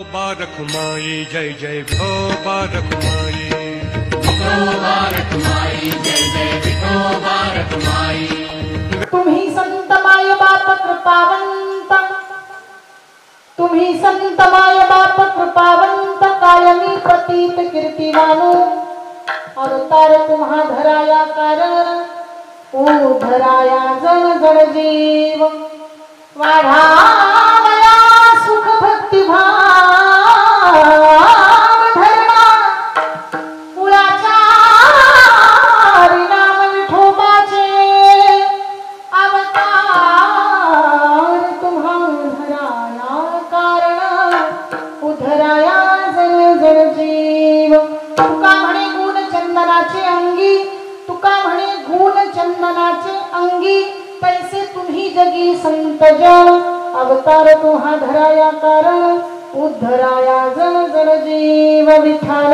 बारक माई जय जय भो बारक माई, विठो बारक माई जय जय विठो बारक माई। तुम्ही संत माय बाप कृपावंत, तुम्ही संत माय बाप कृपावंत, कायमी पतित कीर्तिवानो, अवतार तुम्हा धराया कारण, उधराया जन जन जीव, वाढावया सुख भक्ती भाव धरणा, कुळाच्या नाम विठोबाचे अवतार तुम्हा धराया कारण, उधराया जन जन जीव। तुका म्हणे गुण चंदनाचे अंगी, तुका म्हणे गुण चंदनाचे अंगी, पैसे तुम्ही जगी संत जन, अवतार तुम्हा धराया कारण, उद्धराया जन जन जीव। विठ्ठल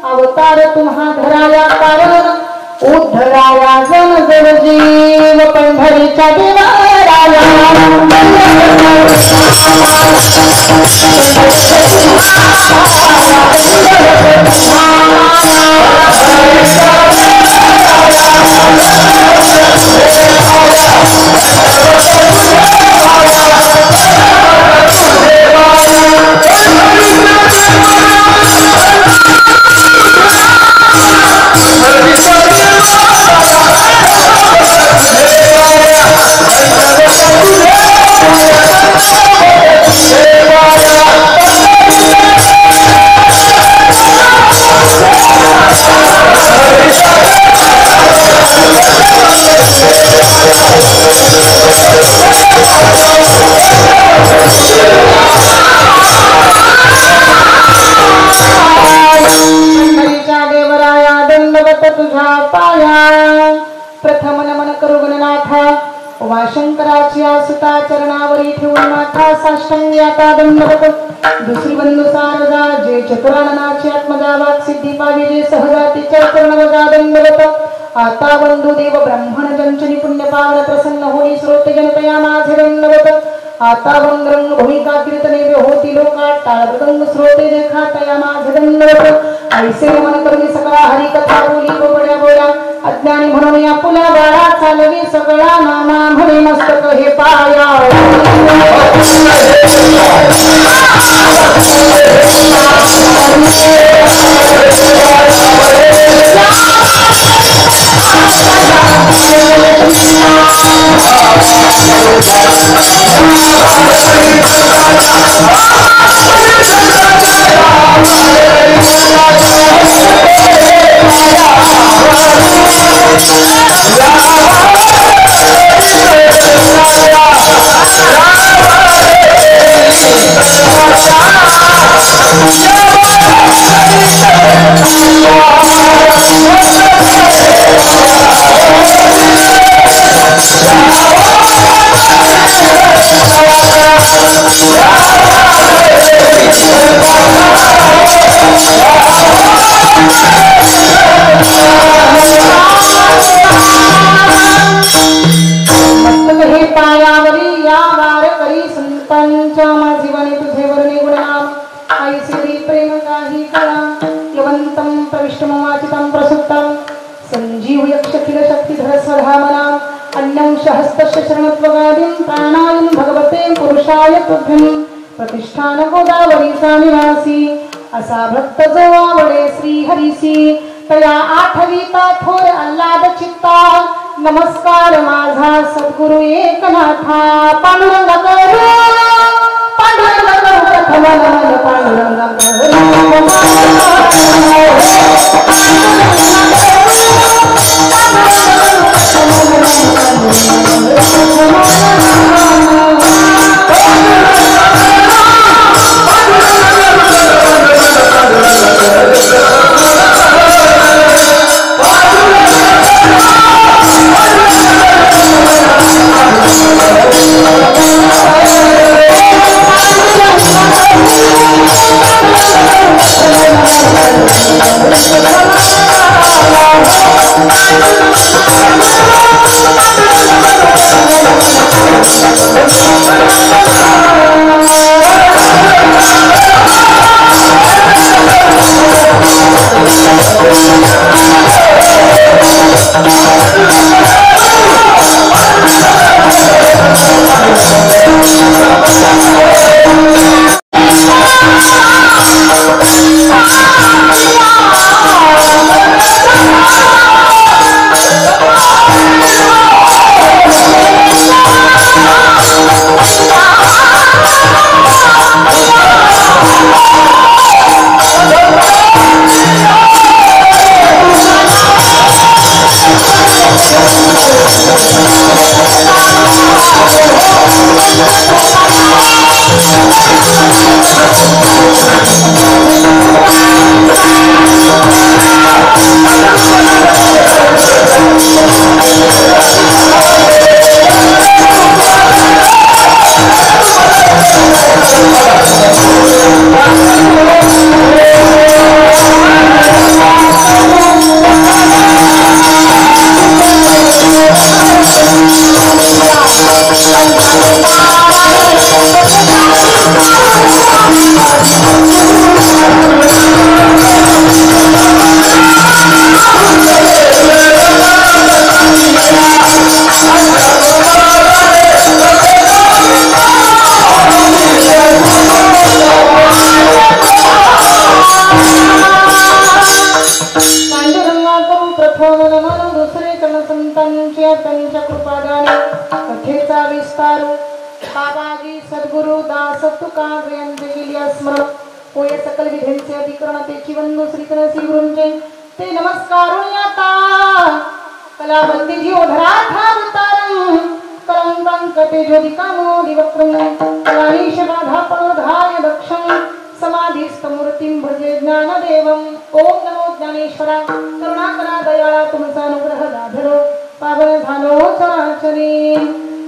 अवतार तुम्हा धराया कारण, उद्धराया जन जन जीव। पंढरीच्या देवाराया प्रथम नमन करू गणनाथा, वा शंकराची आसुता चरणावरी ठेवून माथा साष्टांगी आता दंडवत। दुसरी बंधू सारजा जे चतुराननाची आत्मजा वाक सिद्धी पावी, जे सहजातीच्या चरणवजा दंडवत। आता बंधू देव ब्राह्मण जंचनी पुण्य पावन प्रसन्न होई, श्रोते जनतया माझे दंडवत। आता बंदरंग भूमिका कीर्तने होती लोका, टाळ मृदंग श्रोते जे खातया माझे दंडवत। ऐसे मन करून सगळा हरी कथा बोली गोबड्या बोला, अज्ञानी म्हणून या पुला बाळा चालवी सगळा, नाना म्हणे मस्तक हे पाया। प्रेम काही काळा यवंतं प्रविष्टमवाचितं प्रसुप्तं संजीव यक्षकिल शक्तिधर स्वधामनां अन्यं सहस्तस्य शरणत्वगादिं प्राणायं भगवते पुरुषाय तुभ्यं प्रतिष्ठान गोदावरीचा निवासी असा भक्त जो आवडे श्री हरीसी तया आठवीता थोर आल्हाद चित्ता नमस्कार माझा सद्गुरु एकनाथा पांडुरंग करू पांडुरंग करू प्रथम नमन पांडुरंग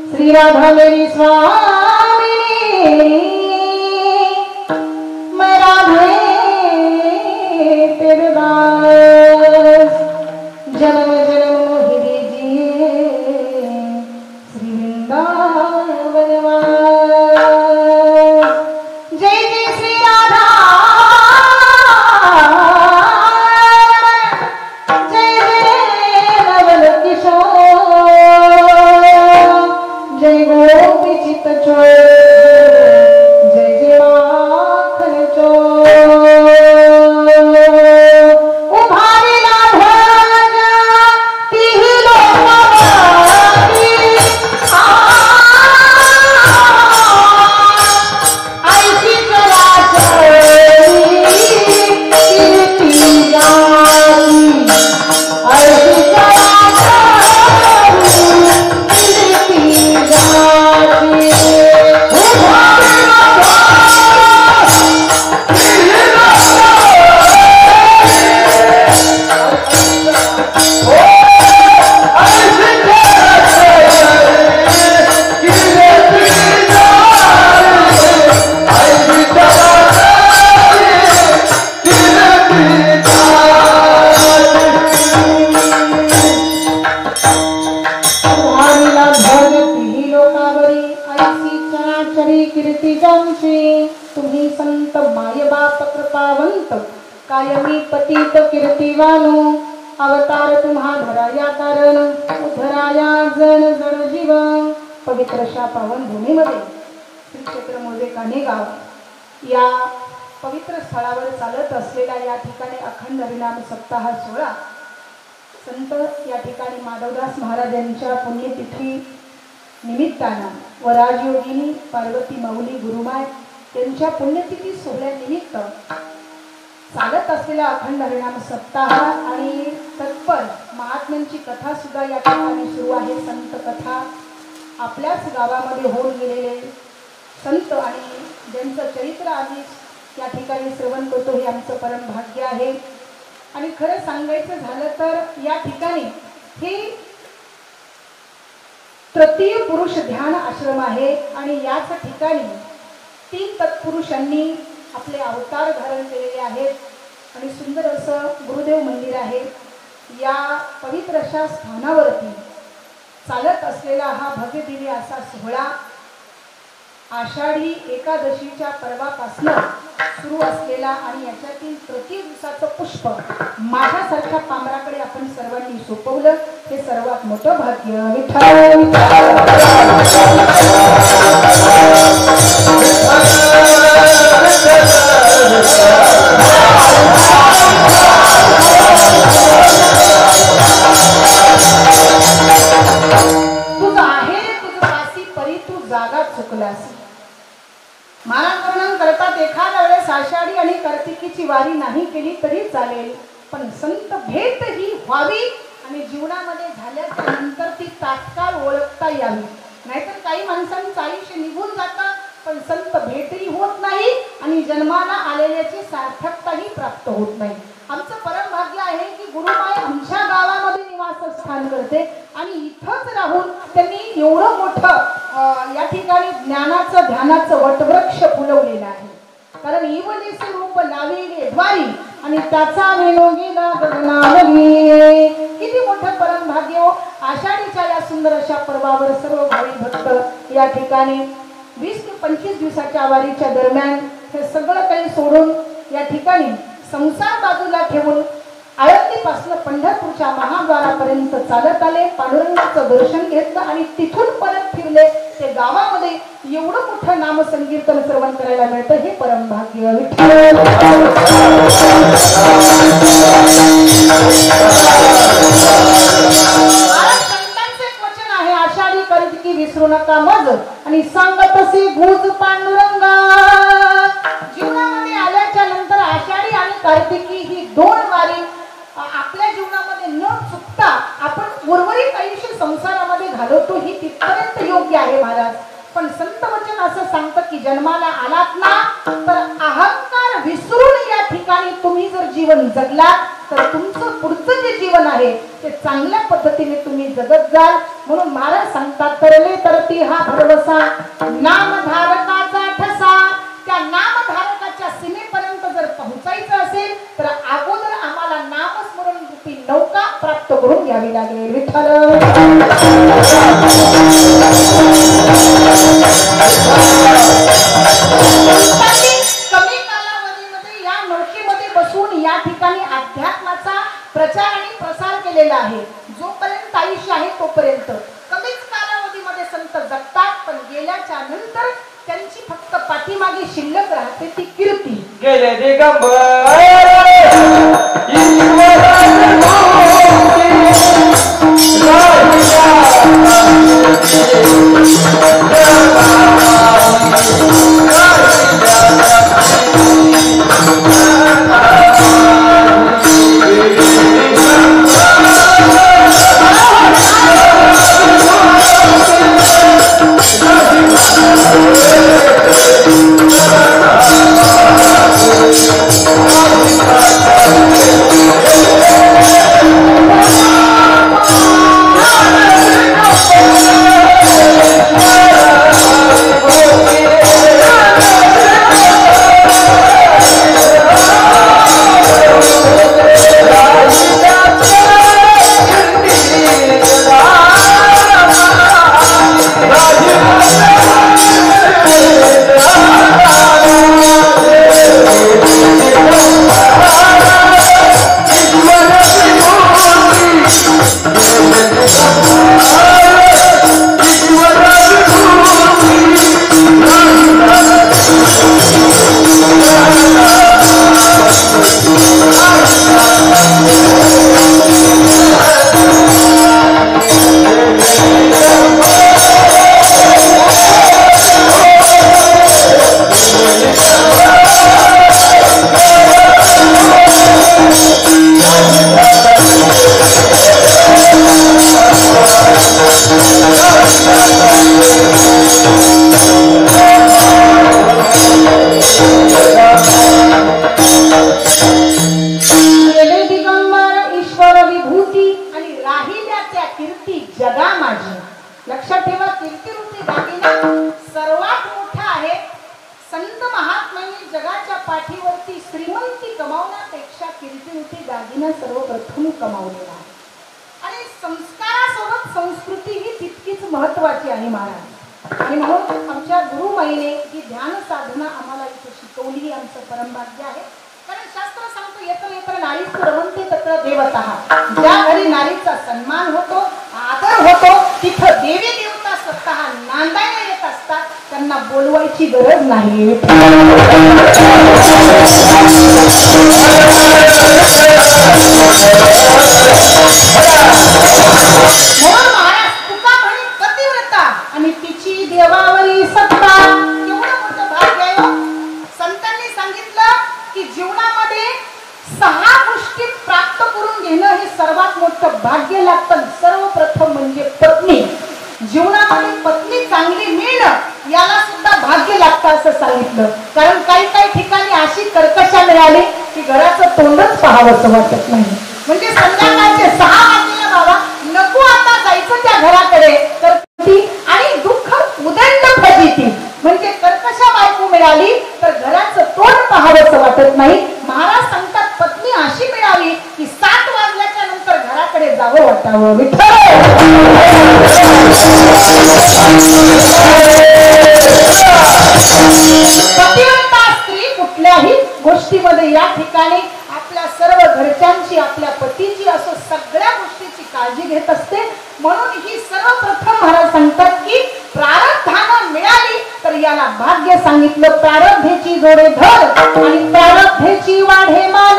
श्री राधा मेरी स्वामिनी मैं राधे तेरे दास जन्म जन्म मोहि दीजिए श्री वृंदावन जय जय श्री राधा जय जय नवल किशोर जय गोपी चित चोर जय जय माखन चोर कृपावंत कायमी पतित कीर्तिवानो अवतार तुम्हा धराया कारण उधराया जण जण जीव. पवित्र अशा पावन भूमीमध्ये श्री क्षेत्र मोजे कान्हेगाव या पवित्र स्थळावर चालत असलेल्या या ठिकाणी अखंड हरिनाम सप्ताह सोहळा संत या ठिकाणी माधवदास महाराजांच्या पुण्यतिथी निमित्तानं व राजयोगिनी पार्वती माऊली गुरुमाय यांच्या पुण्यतिथी सोहळ्यानिमित्त चालत असलेला अखंड हरिनाम सप्ताह आणि तत्पर महात्म्यांची कथा सुद्धा या ठिकाणी सुरू आहे. संत कथा आपल्याच गावामध्ये होऊन गेलेले संत आणि ज्यांचं चरित्र आम्ही या ठिकाणी श्रवण करतो हे आमचं परम भाग्य आहे. आणि खरं सांगायचं झालं तर या ठिकाणी हे तृतीय पुरुष ध्यान आश्रम आहे आणि याच ठिकाणी 3 तत्पुरुषांनी आपले अवतार धारण केलेले आहेत आणि सुंदर असं गुरुदेव मंदिर आहे. या पवित्र अशा स्थानावरती चालत असलेला हा भव्य दिव्य असा सोहळा आषाढी एकादशीच्या पर्वापासून सुरू असलेला आणि याच्यातील तृतीय दिवसाचं पुष्प माझ्यासारख्या पामराकडे आपण सर्वांनी सोपवलं हे सर्वात मोठं भाग्य. विठ्ठल तुझं आहे तुझं वासी परी तू जागा चुकलासी. महाराज वर्णन करतात एखाद्या वेळेस आषाढी आणि कार्तिकीची वारी नाही केली तरी चालेल पण संत भेट ही व्हावी आणि जीवनामध्ये झाल्याच्या नंतर ती तात्काळ ओळखता यावी. नाहीतर काही माणसांचं आयुष्य निघून जातं पण संत भेटही होत नाही आणि जन्माला आलेल्याची सार्थकताही प्राप्त होत नाही. आमचं परम भाग्य आहे की गुरुमाय आमच्या गावामध्ये निवासस्थान करते आणि इथंच राहून त्यांनी एवढं मोठं या ठिकाणी ज्ञानाचं ध्यानाचं वटवृक्ष फुलवलेलं आहे. कारण इवलेचे रूप लाविले द्वारी आणि त्याचा विनोगी गगनावली. किती मोठं परम भाग्य हो. आषाढीच्या या सुंदर अशा पर्वावर सर्व भावी भक्त या ठिकाणी 20 ते 25 दिवसाच्या वारीच्या दरम्यान हे सगळं काही सोडून या ठिकाणी संसार बाजूला ठेवून आळंदीपासून पंढरपूरच्या महाद्वारापर्यंत चालत आले. पांडुरंगाचं दर्शन घेतलं आणि तिथून परत फिरले. ते गावामध्ये एवढं मोठं नामसंकीर्तन श्रवण करायला मिळतं हे परम भाग्य. विठ्ठल वचन आहे आषाढी कार्तिकी विसरू नका मज आणि सांगत असे गुज पांडुरंगा. जीवनामध्ये आल्याच्या नंतर आषाढी आणि कार्तिकी ही 2 वारी आपल्या जीवनामध्ये न चुकता आपण उर्वरित आयुष्य संसारामध्ये घालवतो ही तिथपर्यंत योग्य आहे महाराज. पण संत वचन असं सांगतं की जन्माला आलात ना तर अहंकार विसरून या ठिकाणी तुम्ही जर जीवन जगलात तर तुमचं पुढचं जे जीवन आहे ते चांगल्या पद्धतीने तुम्ही जगत जाल. म्हणून महाराज सांगतात तरले तरती हा भरवसा नामधारकाचा ठसा. त्या नामधारकाच्या सीमेपर्यंत जर पोहोचायचं असेल तर अगोदर आम्हाला नामस्मरण रूपी नौका प्राप्त करून घ्यावी लागेल. विठ्ठल कमी कालावधीमध्ये या नौकेमध्ये बसून या ठिकाणी अध्यात्माचा प्रचार आणि प्रसार केलेला आहे. जोपर्यंत आयुष्य आहे तोपर्यंत कमीच कालावधीमध्ये संत जगतात पण गेल्याच्या नंतर त्यांची फक्त पाठीमागे शिल्लक राहते ती कीर्ती. गेले दिगंबर श्रीमंती कमावण्यापेक्षा कीर्ती दागिना सर्वप्रथम कमावलेला आहे. आणि संस्कारासोबत संस्कृती ही तितकीच महत्वाची आहे महाराज. आणि म्हणून आमच्या गुरुमाईने ही ध्यान साधना आम्हाला इथे शिकवली ही आमचं परमभाग्य आहे. कारण शास्त्र सांगतो येतं येतं नारीस्तु रमन्ते तत्र देवतः. ज्या घरी नारीचा सन्मान होतो, आदर होतो, तिथं देवी देवता स्वतः नांदायला येत असतात. त्यांना बोलवायची गरज नाही. म्हणून महाराज तुका म्हणे पतिव्रता आणि तिची देवावरी सत्ता. एवढं मोठं भाग्य आहे. संतांनी सांगितलं की जीवनामध्ये 6 गोष्टी प्राप्त करून घेणं हे सर्वात मोठं भाग्य लागतं. सर्वप्रथम म्हणजे पत्नी. जीवनामध्ये पत्नी चांगली मिळणं याला सुद्धा भाग्य लागतं असं सांगितलं. कारण काही काही ठिकाणी अशी कर्कशा मिळाली की घराचं तोंडच पाहावंसं वाटत नाही. म्हणजे संध्याकाळचे 6 वाजलेला बाबा नको आता जायचं त्या घराकडे तर आणि दुःख उदंड फजिती. म्हणजे कर्कशा बायको मिळाली तर घराचं तोंड पाहावंसं वाटत नाही. महाराज सांगतात पत्नी अशी मिळावी की 7 वाजल्याच्या नंतर घराकडे जावं वाटावं. विठ्ठल पतिव्रता स्त्री कुठल्याही गोष्टीमध्ये या ठिकाणी आपल्या सर्व घरच्यांची आपल्या पतीची असो सगळ्या गोष्टीची काळजी घेत असते. म्हणून ही सर्वप्रथम महाराज सांगतात की प्रारब्धानं मिळाली तर याला भाग्य सांगितलं. प्रारब्धेची जोडे धर आणि प्रारब्धेची वाढे मान.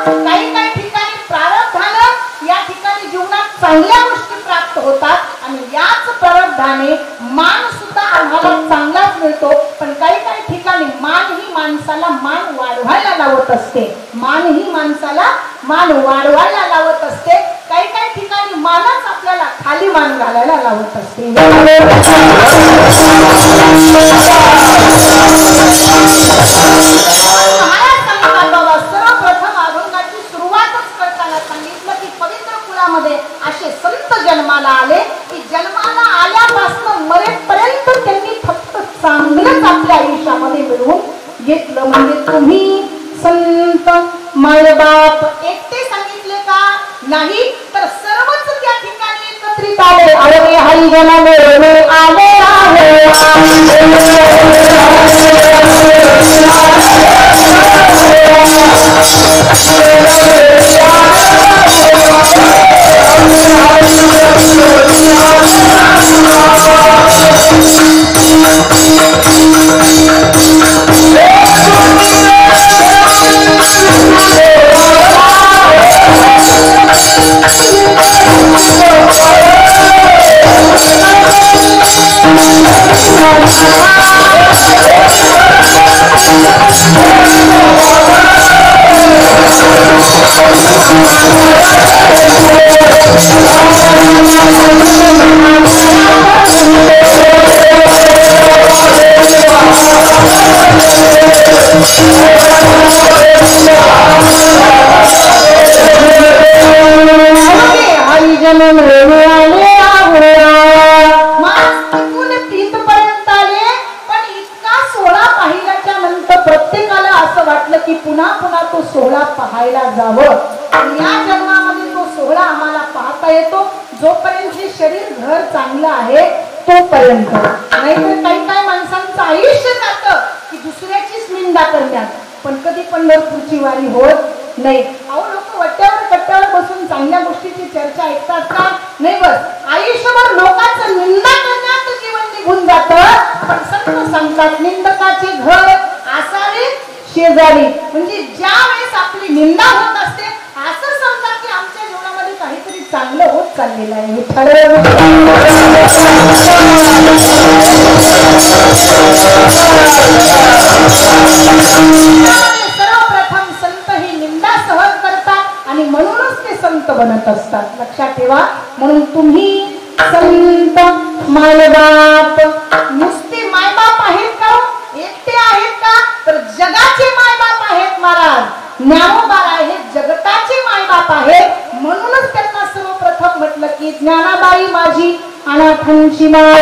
काही काही ठिकाणी प्रारब्धानं या ठिकाणी जीवनात चांगल्या गोष्टी प्राप्त होतात आणि याच प्रारब्धाने मान सुद्धा आम्हाला चांगलाच मिळतो. पण काही काही ठिकाणी मान ही माणसाला मान वाढवायला लावत असते. मान ही माणसाला मान वाढवायला लावत असते. काही काही ठिकाणी मानच आपल्याला खाली मान घालायला लावत असते. बाबा सर्वप्रथम अभंगाची सुरुवातच करताना सांगितलं की पवित्र कुळामध्ये असे संत जन्माला आले की जन्माला आल्यापासून मरेपर्यंत त्यांनी फक्त चांगलंच आपल्या आयुष्यामध्ये मिळवून घेतलं. म्हणजे तुम्ही संत मायबाप एकटे सांगितले का नाही तर सर्वच त्या ठिकाणी एकत्रित आले. अरे हरी जन मिळून आले आहे. नाहीतर काही काय माणसांचं आयुष्य जातं की दुसऱ्याचीच निंदा करण्यात. पण कधी पंढरपूरची वारी होत नाही. अहो लोक वट्यावर कट्ट्यावर बसून चांगल्या गोष्टीची चर्चा ऐकतात का नाही. बस आयुष्यभर लोकांचं निंदा करण्यात जीवन निघून जातं. पण संत सांगतात निंदकाचे घर असावे शेजारी. म्हणजे ज्या वेळेस आपली निंदा होत असते असं समजा की आमच्या जीवनामध्ये काहीतरी चांगलं होत चाललेलं आहे. सर्वप्रथम संत ही निंदा सहन करतात आणि म्हणूनच ते संत बनत असतात. लक्षात ठेवा. म्हणून तुम्ही संत मायबाप नुसते मायबाप आहेत का एकटे आहेत का तर जगाचे मायबाप आहेत महाराज. ज्ञानोबा हे जगताचे मायबाप आहेत. म्हणूनच त्यांना सर्वप्रथम म्हटलं की ज्ञानाबाई माझी अनाथांची माय.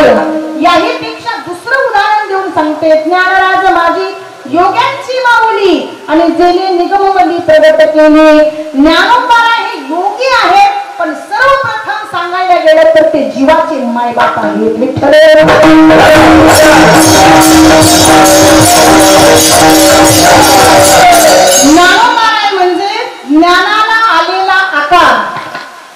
याही पेक्षा दुसरं उदाहरण देऊन सांगते. ज्ञानराज माझी योग्यांची माऊली आणि जेने निगमवली प्रगट केली. ज्ञानोबा हे योगी आहेत, पण सर्वप्रथम सांगायला गेलं तर ते जीवाचे मायबाप आहेत. विठ्ठल ज्ञानोबा म्हणजे ज्ञानाला आलेला आकार,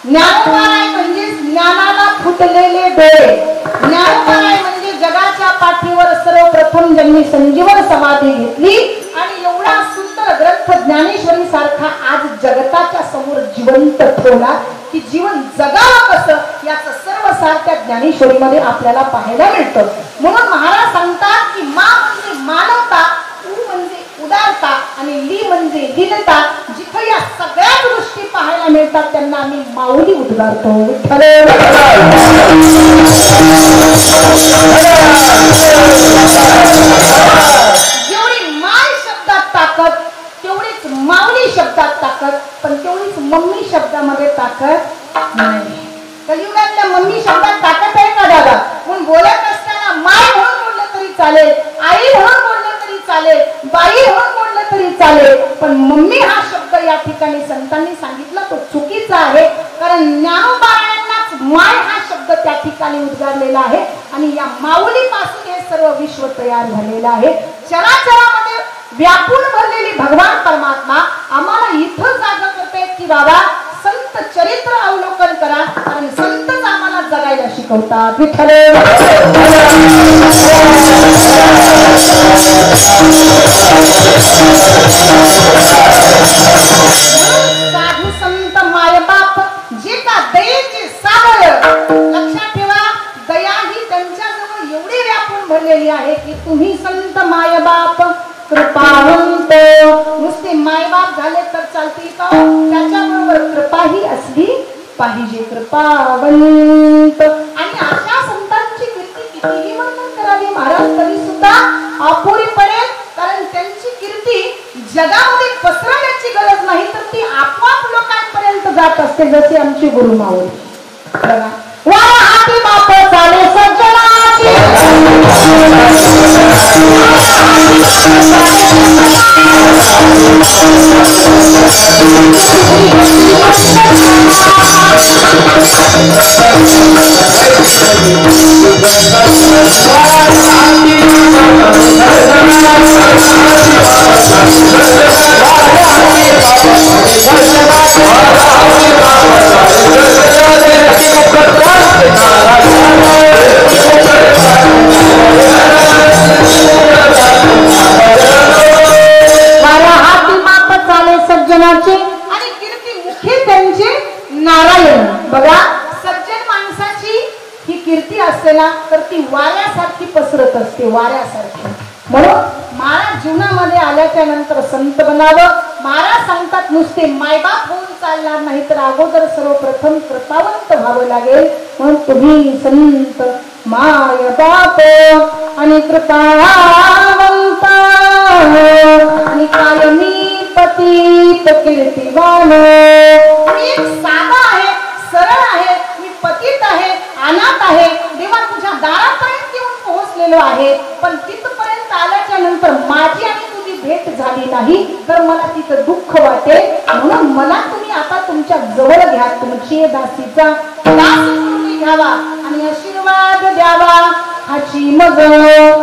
ज्ञानोबा म्हणजे ज्ञानाला फुटलेले डोळे, ज्ञानोबा म्हणजे जगाच्या पाठीवर सर्वप्रथम ज्यांनी संजीवन समाधी घेतली आणि एवढा सुंदर ग्रंथ ज्ञानेश्वरी सारखा आज जगताच्या समोर जिवंत ठेवला की जीवन जगावं कसं याचं सर्व सार त्या ज्ञानेश्वरीमध्ये आपल्याला पाहायला मिळतं. म्हणून महाराज सांगतात की मा म्हणजे मानवता, उ म्हणजे उदारता आणि ली म्हणजे लीनता. जिथं या सगळ्या गोष्टी पाहायला मिळतात त्यांना आम्ही माऊली उद्गारतो. विठ्ठल जेवढी माय शब्दात ताकद तेवढीच माऊली शब्दात ताकद, पण तेवढीच मम्मी शब्दामध्ये ताकद नाही. कलियुगातल्या मम्मी शब्दात ताकद आहे का दादा? म्हणून बोलत असताना माय म्हणून बोललं तरी चालेल, आई म्हणून बोललं तरी चालेल, बाई म्हणून बोललं तरी चालेल, पण मम्मी हा शब्द या ठिकाणी संतांनी सांगितला तो चुकीचा आहे. कारण ज्ञानोबायांनाच माय हा शब्द त्या ठिकाणी उद्गारलेला आहे आणि या माऊलीपासून हे सर्व विश्व तयार झालेलं आहे. चराचरामध्ये व्यापून भरलेली भगवान परमात्मा आम्हाला इथं जागा करते की बाबा संत चरित्र अवलोकन करा, कारण संतच आम्हाला जगायला शिकवतात. विठ्ठल साधू संत मायबाप जे का दयेचे सागर. लक्षात ठेवा, दया ही त्यांच्याजवळ एवढी व्यापून भरलेली आहे की तुम्ही संत मायबाप कृपावंत नुसते मायबाप झाले तर चालतील का? त्याच्याबरोबर कृपाही असली पाहिजे. कृपावंत आणि अशा संतांची कीर्ती कितीही वर्णन करावी महाराज तरी सुद्धा अपुरी पडेल. कारण त्यांची कीर्ती जगामध्ये पसरवण्याची गरज नाही तर ती आपोआप लोकांपर्यंत जात असते. जसे आमची गुरु माऊली बघा, वारा हाती बाप चाले सज्जनाची, आणि कीर्ती मुखी त्यांची नारायण. बघा, सज्जन माणसाची ही कीर्ती असते ना तर ती वाऱ्यासारखी पसरत असते, वाऱ्यासारखी. म्हणून महाराज जीवनामध्ये आल्याच्या नंतर संत बनावं. महाराज सांगतात नुसते मायबाप होऊन चालणार नाही तर अगोदर सर्वप्रथम कृपावंत व्हावं लागेल. म्हणून तुम्ही संत मायबाप आणि कृपावंत आणि कायमी पतित कीर्तिवान. मी साधा आहे, सरळ आहे, मी पतित आहे, अनाथ आहे, देवा तुझ्या दारापर्यंत येऊन पोहोचलेलो आहे, पण तिथपर्यंत आल्याच्या नंतर माझी आणि तुझी भेट झाली नाही तर मला तिथं दुःख वाटेल. म्हणून मला तुम्ही आता तुमच्या जवळ घ्या, तुमची दासीचा दास तुम्ही घ्यावा आणि आशीर्वाद द्यावा हाची मग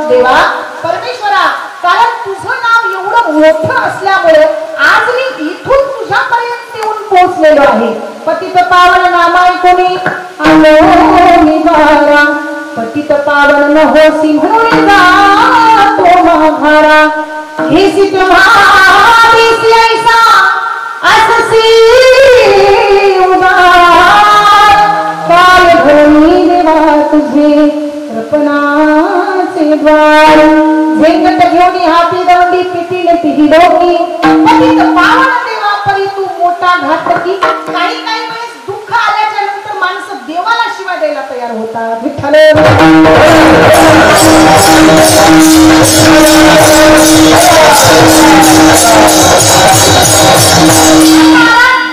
देवा परमेश्वरा. कारण तुझं नाव एवढं मोठं असल्यामुळे आज मी इथून तुझ्यापर्यंत येऊन पोहोचलेलो आहे. पतित पावन नामाय कोणी आलो मी बारा, पतित पावन न होसी म्हणून जातो महाभारा. हे सिद्ध महावीस ऐसा अससी उदार, काय भरणी देवा तुझे कृपणाचे द्वार. झेंगट घेऊन हाती दंडी पिटील तिही डोकी, पतित पावन देवा परी तू मोठा घातकी. काही वेळेस दुःख आल्याच्या नंतर माणसं देवाला शिवा द्यायला तयार होतात. विठ्ठल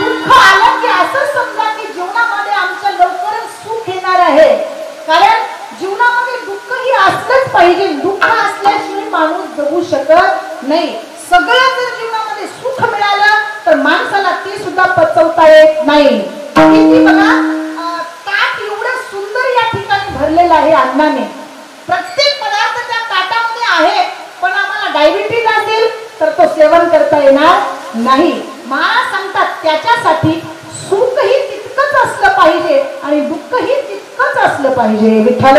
दुःख आलं की असं समजा की जीवनामध्ये आमच्या लवकरच सुख येणार आहे. कारण जीवनामध्ये दुःख ही असलंच पाहिजे. दुःख असल्याशिवाय माणूस जगू शकत नाही. बसवता येत नाही. किती बघा ताट एवढं सुंदर या ठिकाणी भरलेलं आहे अन्नाने. प्रत्येक पदार्थ त्या ताटामध्ये आहे, पण आम्हाला डायबिटीज असेल तर तो सेवन करता येणार नाही. महाराज सांगतात त्याच्यासाठी सुखही तितकंच असलं पाहिजे आणि दुःखही तितकंच असलं पाहिजे. विठ्ठल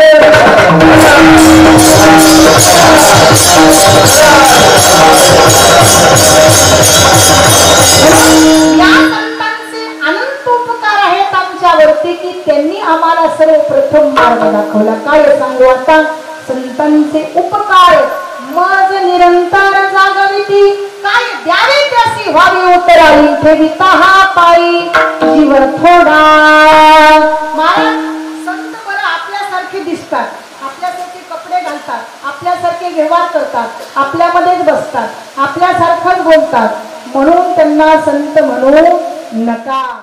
या संतांचे अनंत उपकार आहेत आमच्यावरती की त्यांनी आम्हाला सर्वप्रथम मार्ग दाखवला. काय सांगू आता संतांचे उपकार मज निरंतर जागविती काय द्यावे त्यासी व्हावी उतराई ठेविता हा पायी जीव थोडा. महाराज संत बरं आपल्यासारखे दिसतात, आपल्यासारखे कपडे घालतात, आपल्यासारखे व्यवहार करतात, आपल्यामध्येच बसतात, आपल्यासारखंच बोलतात, म्हणून त्यांना संत म्हणू नका.